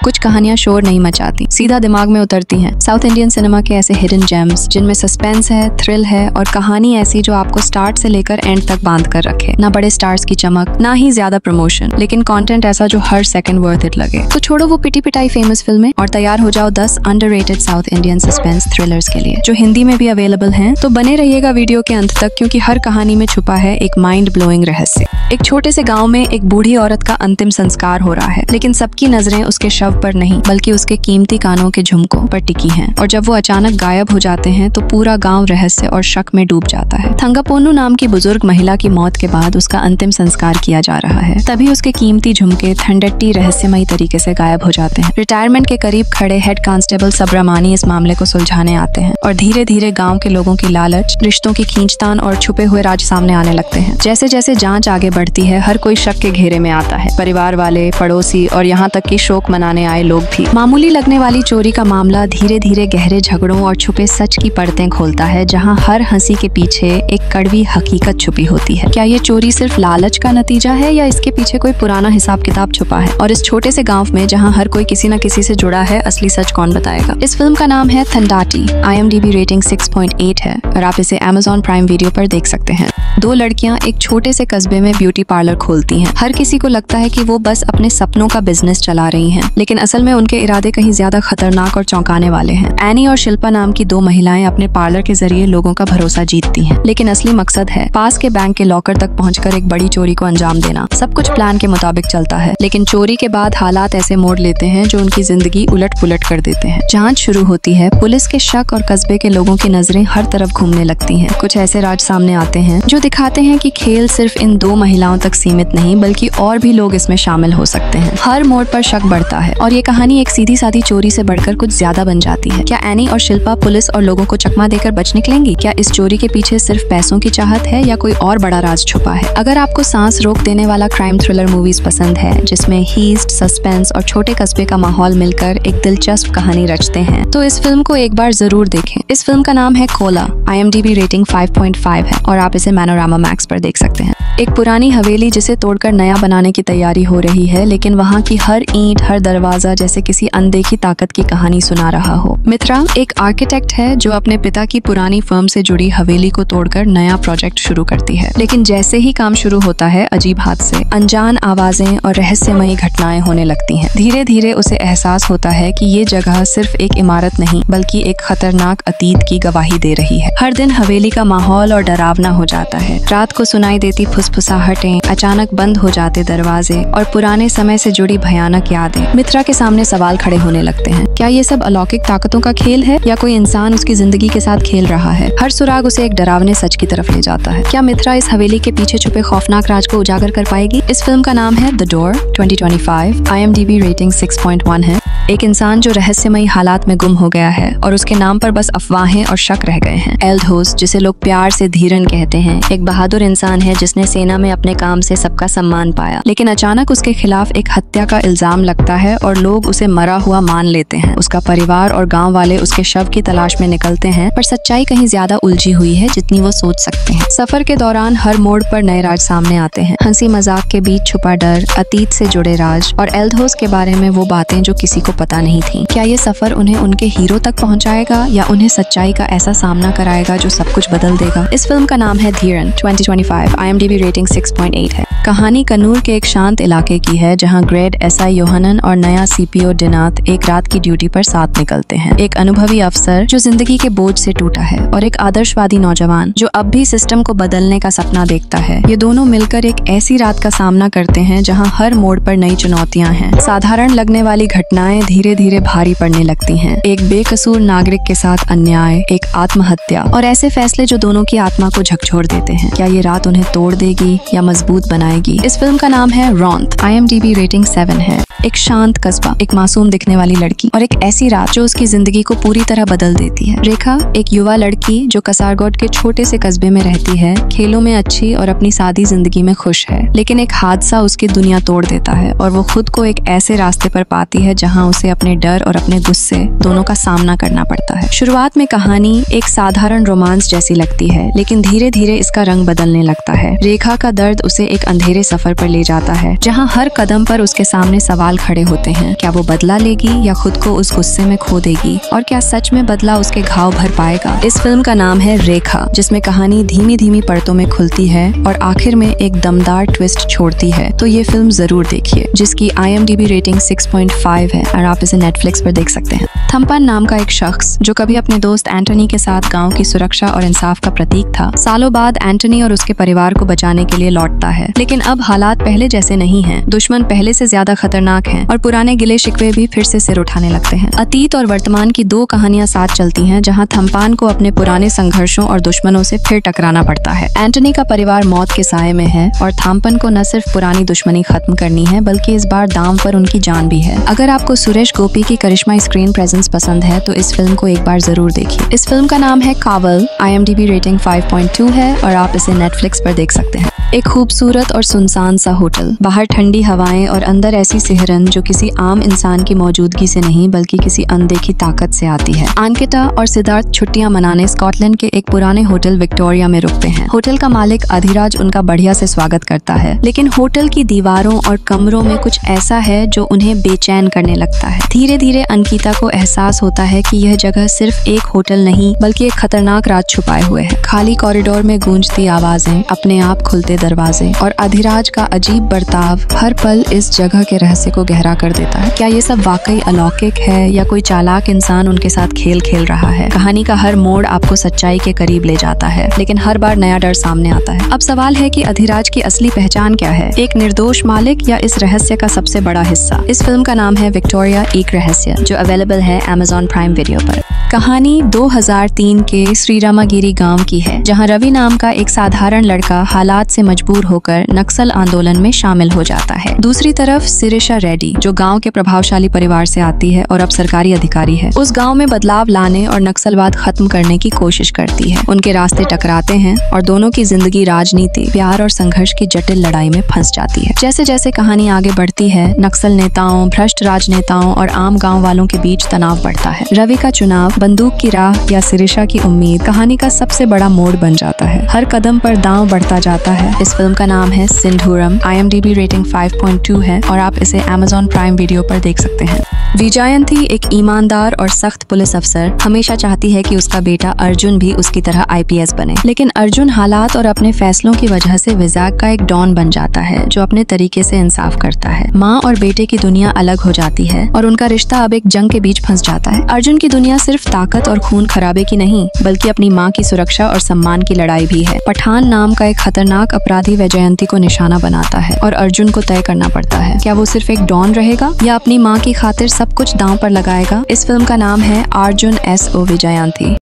कुछ कहानियां शोर नहीं मचाती, सीधा दिमाग में उतरती हैं। साउथ इंडियन सिनेमा के ऐसे हिडन जेम्स जिनमें सस्पेंस है, थ्रिल है और कहानी ऐसी जो आपको स्टार्ट से लेकर एंड तक बांध कर रखे। ना बड़े स्टार्स की चमक, ना ही ज्यादा प्रमोशन, लेकिन कंटेंट ऐसा जो हर सेकंड वर्थ इट लगे। तो छोड़ो वो पिटी पिटाई फेमस फिल्में और तैयार हो जाओ 10 underrated south Indian suspense thrillers के लिए, जो हिंदी में भी अवेलेबल हैं। तो बने रहिएगा वीडियो के अंत तक, क्योंकि हर कहानी में छुपा है एक माइंड ब्लोइंग रहस्य। एक छोटे से गांव में एक बूढ़ी औरत का अंतिम संस्कार हो रहा है, लेकिन सबकी नजरें उसके शव पर नहीं बल्कि उसके कीमती कानों के झुमकों पर टिकी हैं। और जब वो अचानक गायब हो जाते हैं तो पूरा गांव रहस्य और शक में डूब जाता है। थंगापोन्नू नाम की बुजुर्ग महिला की मौत के बाद उसका अंतिम संस्कार किया जा रहा है। तभी उसके कीमती झुमके थंडट्टी रहस्यमयी तरीके से गायब हो जाते हैं। रिटायरमेंट के करीब खड़े हेड कांस्टेबल सब्रामानी इस मामले को सुलझाने आते हैं और धीरे धीरे गाँव के लोगों की लालच, रिश्तों की खींचतान और छुपे हुए राज सामने आने लगते हैं। जैसे जैसे जांच आगे बढ़ती है, हर कोई शक के घेरे में आता है। परिवार वाले, पड़ोसी और यहाँ तक कि शोक मनाने आए लोग भी। मामूली लगने वाली चोरी का मामला धीरे धीरे गहरे झगड़ों और छुपे सच की परतें खोलता है, जहाँ हर हंसी के पीछे एक कड़वी हकीकत छुपी होती है। क्या ये चोरी सिर्फ लालच का नतीजा है या इसके पीछे कोई पुराना हिसाब किताब छुपा है? और इस छोटे से गाँव में जहाँ हर कोई किसी न किसी से जुड़ा है, असली सच कौन बताएगा? इस फिल्म का नाम है थंडाटी। IMDb रेटिंग 6.8 है और आप इसे Amazon प्राइम वीडियो पर देख सकते हैं। दो लड़कियां एक छोटे से कस्बे में ब्यूटी पार्लर खोलती हैं। हर किसी को लगता है कि वो बस अपने सपनों का बिजनेस चला रही हैं, लेकिन असल में उनके इरादे कहीं ज्यादा खतरनाक और चौंकाने वाले हैं। एनी और शिल्पा नाम की दो महिलाएं अपने पार्लर के जरिए लोगों का भरोसा जीतती हैं, लेकिन असली मकसद है पास के बैंक के लॉकर तक पहुंचकर एक बड़ी चोरी को अंजाम देना। सब कुछ प्लान के मुताबिक चलता है, लेकिन चोरी के बाद हालात ऐसे मोड़ लेते हैं जो उनकी जिंदगी उलट पुलट कर देते हैं। जांच शुरू होती है, पुलिस के शक और कस्बे के लोगों की नजरें हर तरफ घूमने लगती हैं। कुछ ऐसे राज सामने आते हैं जो दिखाते हैं कि खेल सिर्फ इन दो महिलाओं तक सीमित नहीं, बल्कि और भी लोग इसमें शामिल हो सकते हैं। हर मोड़ पर शक बढ़ता है और ये कहानी एक सीधी सादी चोरी से बढ़कर कुछ ज्यादा बन जाती है। क्या एनी और शिल्पा पुलिस और लोगों को चकमा देकर बच निकलेंगी? क्या इस चोरी के पीछे सिर्फ पैसों की चाहत है या कोई और बड़ा राज छुपा है? अगर आपको सांस रोक देने वाला क्राइम थ्रिलर मूवीज पसंद है, जिसमें हीस्ट, सस्पेंस और छोटे कस्बे का माहौल मिलकर एक दिलचस्प कहानी रचते हैं, तो इस फिल्म को एक बार जरूर देखें। इस फिल्म का नाम है कोला। IMDb रेटिंग 5.5 है और आप इसे मैनोरामा मैक्स पर देख सकते हैं। एक पुरानी हवेली जिसे तोड़कर नया बनाने की तैयारी हो रही है, लेकिन वहाँ की हर ईंट, हर दरवाजा जैसे किसी अनदेखी ताकत की कहानी सुना रहा हो। मित्रा एक आर्किटेक्ट है जो अपने पिता की पुरानी फर्म से जुड़ी हवेली को तोड़कर नया प्रोजेक्ट शुरू करती है, लेकिन जैसे ही काम शुरू होता है, अजीब हादसे, अनजान आवाजें और रहस्यमयी घटनाएं होने लगती हैं। धीरे धीरे उसे एहसास होता है कि ये जगह सिर्फ एक इमारत नहीं बल्कि एक खतरनाक अतीत की गवाही दे रही है। हर दिन हवेली का माहौल और डरावना हो जाता है। रात को सुनाई देती फुसफुसाहटें, अचानक बंद हो जाते दरवाजे और पुराने समय से जुड़ी भयानक यादें मित्रा के सामने सवाल खड़े होने लगते हैं। क्या ये सब अलौकिक ताकतों का खेल है या कोई इंसान उसकी जिंदगी के साथ खेल रहा है? हर सुराग उसे एक डरावने सच की तरफ ले जाता है। क्या मित्रा इस हवेली के पीछे छुपे खौफनाक राज को उजागर कर पाएगी? इस फिल्म का नाम है द डोर। 2025 IMDb रेटिंग 6.1 है। एक इंसान जो रहस्यमयी हालात में गुम हो गया है और उसके नाम पर बस अफवाहें और शक रह गए हैं। एल्डहोस, जिसे लोग प्यार से धीरन कहते हैं, एक बहादुर इंसान है जिसने सेना में अपने काम से सबका सम्मान पाया, लेकिन अचानक उसके खिलाफ एक हत्या का इल्जाम लगता है और लोग उसे मरा हुआ मान लेते हैं। उसका परिवार और गांव वाले उसके शव की तलाश में निकलते हैं, पर सच्चाई कहीं ज्यादा उलझी हुई है जितनी वो सोच सकते हैं। सफर के दौरान हर मोड़ पर नए राज सामने आते हैं। हंसी मजाक के बीच छुपा डर, अतीत से जुड़े राज और एल्डहोस के बारे में वो बातें जो किसी को पता नहीं थी। क्या ये सफर उन्हें उनके हीरो तक पहुंचाएगा या उन्हें सच्चाई का ऐसा सामना कराएगा जो सब कुछ बदल देगा? इस फिल्म का नाम है धीरन। 2025 IMDb रेटिंग 6.8 है। कहानी कन्नूर के एक शांत इलाके की है, जहां ग्रेड SI योहानन और नया CPO डिनाथ एक रात की ड्यूटी पर साथ निकलते हैं। एक अनुभवी अफसर जो जिंदगी के बोझ से टूटा है और एक आदर्शवादी नौजवान जो अब भी सिस्टम को बदलने का सपना देखता है। ये दोनों मिलकर एक ऐसी रात का सामना करते हैं जहां हर मोड़ पर नई चुनौतियां हैं। साधारण लगने वाली घटनाएं धीरे धीरे भारी पड़ने लगती हैं। एक बेकसूर नागरिक के साथ अन्याय, एक आत्महत्या और ऐसे फैसले जो दोनों की आत्मा को झकझोर देते हैं। क्या ये रात उन्हें तोड़ देगी या मजबूत बनाएगी? इस फिल्म का नाम है रॉन्थ। IMDb रेटिंग 7 है। एक शांत कस्बा, एक मासूम दिखने वाली लड़की और एक ऐसी रात जो उसकी जिंदगी को पूरी तरह बदल देती है। रेखा एक युवा लड़की जो कसारगोड के छोटे से कस्बे में रहती है, खेलों में अच्छी और अपनी सादी जिंदगी में खुश है, लेकिन एक हादसा उसकी दुनिया तोड़ देता है और वो खुद को एक ऐसे रास्ते पर पाती है जहाँ उसे अपने डर और अपने गुस्से दोनों का सामना करना पड़ता है। शुरुआत में कहानी एक साधारण रोमांस जैसी लगती है, लेकिन धीरे धीरे इसका रंग बदलने लगता है। रेखा का दर्द उसे एक अंधेरे सफर पर ले जाता है, जहाँ हर कदम पर उसके सामने सवाल खड़े होते हैं। क्या वो बदला लेगी या खुद को उस गुस्से में खो देगी, और क्या सच में बदला उसके घाव भर पाएगा। इस फिल्म का नाम है रेखा, जिसमें कहानी धीमी धीमी परतों में खुलती है और आखिर में एक दमदार ट्विस्ट छोड़ती है। तो ये फिल्म जरूर देखिए, जिसकी IMDb रेटिंग 6.5 है और आप इसे नेटफ्लिक्स पर देख सकते हैं। थम्पन नाम का एक शख्स जो कभी अपने दोस्त एंटनी के साथ गांव की सुरक्षा और इंसाफ का प्रतीक था, सालों बाद एंटनी और उसके परिवार को बचाने के लिए लौटता है। लेकिन अब हालात पहले जैसे नहीं हैं। दुश्मन पहले से ज्यादा खतरनाक हैं और पुराने गिले शिकवे भी फिर से सिर उठाने लगते हैं। अतीत और वर्तमान की दो कहानियां साथ चलती हैं, जहां थम्पान को अपने पुराने संघर्षों और दुश्मनों से फिर टकराना पड़ता है। एंटनी का परिवार मौत के साए में है और थम्पन को न सिर्फ पुरानी दुश्मनी खत्म करनी है, बल्कि इस बार दांव पर उनकी जान भी है। अगर आपको सुरेश गोपी की करिश्माई स्क्रीन प्रेजेंस पसंद है तो इस फिल्म को एक बार जरूर देखिए। इस फिल्म का नाम है कावल, IMDb रेटिंग 5.2 है और आप इसे नेटफ्लिक्स पर देख सकते हैं। एक खूबसूरत और सुनसान सा होटल, बाहर ठंडी हवाएं और अंदर ऐसी सिहरन जो किसी आम इंसान की मौजूदगी से नहीं बल्कि किसी अनदेखी ताकत से आती है। अंकिता और सिद्धार्थ छुट्टियां मनाने स्कॉटलैंड के एक पुराने होटल विक्टोरिया में रुकते हैं। होटल का मालिक अधिराज उनका बढ़िया से स्वागत करता है, लेकिन होटल की दीवारों और कमरों में कुछ ऐसा है जो उन्हें बेचैन करने लगता है। धीरे धीरे अंकिता को एहसास होता है कि यह जगह सिर्फ एक होटल नहीं बल्कि एक खतरनाक राज छुपाए हुए है। खाली कॉरिडोर में गूंजती आवाजें, अपने आप खुलते दरवाजे और अधिराज का अजीब बर्ताव हर पल इस जगह के रहस्य को गहरा कर देता है। क्या ये सब वाकई अलौकिक है या कोई चालाक इंसान उनके साथ खेल खेल रहा है? कहानी का हर मोड़ आपको सच्चाई के करीब ले जाता है, लेकिन हर बार नया डर सामने आता है। अब सवाल है कि अधिराज की असली पहचान क्या है, एक निर्दोष मालिक या इस रहस्य का सबसे बड़ा हिस्सा? इस फिल्म का नाम है विक्टोरिया एक रहस्य, जो अवेलेबल है Amazon प्राइम वीडियो पर। कहानी 2003 के श्रीरामागिरी गांव की है, जहां रवि नाम का एक साधारण लड़का हालात से मजबूर होकर नक्सल आंदोलन में शामिल हो जाता है। दूसरी तरफ सिरिशा रेड्डी, जो गांव के प्रभावशाली परिवार से आती है और अब सरकारी अधिकारी है, उस गांव में बदलाव लाने और नक्सलवाद खत्म करने की कोशिश करती है। उनके रास्ते टकराते हैं और दोनों की जिंदगी राजनीति, प्यार और संघर्ष की जटिल लड़ाई में फंस जाती है। जैसे जैसे कहानी आगे बढ़ती है, नक्सल नेताओं, भ्रष्ट राजनेताओं और आम गाँव वालों के बीच तनाव बढ़ता है। रवि का चुनाव, बंदूक की राह या सिरिशा की उम्मीद कहानी का सबसे बड़ा मोड़ बन जाता है। हर कदम पर दांव बढ़ता जाता है। इस फिल्म का नाम है सिंधूरम, IMDb रेटिंग 5.2 है और आप इसे Amazon प्राइम वीडियो पर देख सकते हैं। विजयंती एक ईमानदार और सख्त पुलिस अफसर हमेशा चाहती है कि उसका बेटा अर्जुन भी उसकी तरह IPS बने, लेकिन अर्जुन हालात और अपने फैसलों की वजह से विजाग का एक डॉन बन जाता है जो अपने तरीके से इंसाफ करता है। माँ और बेटे की दुनिया अलग हो जाती है और उनका रिश्ता अब एक जंग के बीच फंस जाता है। अर्जुन की दुनिया सिर्फ ताकत और खून खराबे की नहीं बल्कि अपनी माँ की सुरक्षा और सम्मान की लड़ाई भी है। पठान नाम का एक खतरनाक अपराधी विजयंती को निशाना बनाता है और अर्जुन को तय करना पड़ता है, क्या वो सिर्फ एक डॉन रहेगा या अपनी माँ की खातिर सब कुछ दांव पर लगाएगा। इस फिल्म का नाम है अर्जुन SO विजयंती।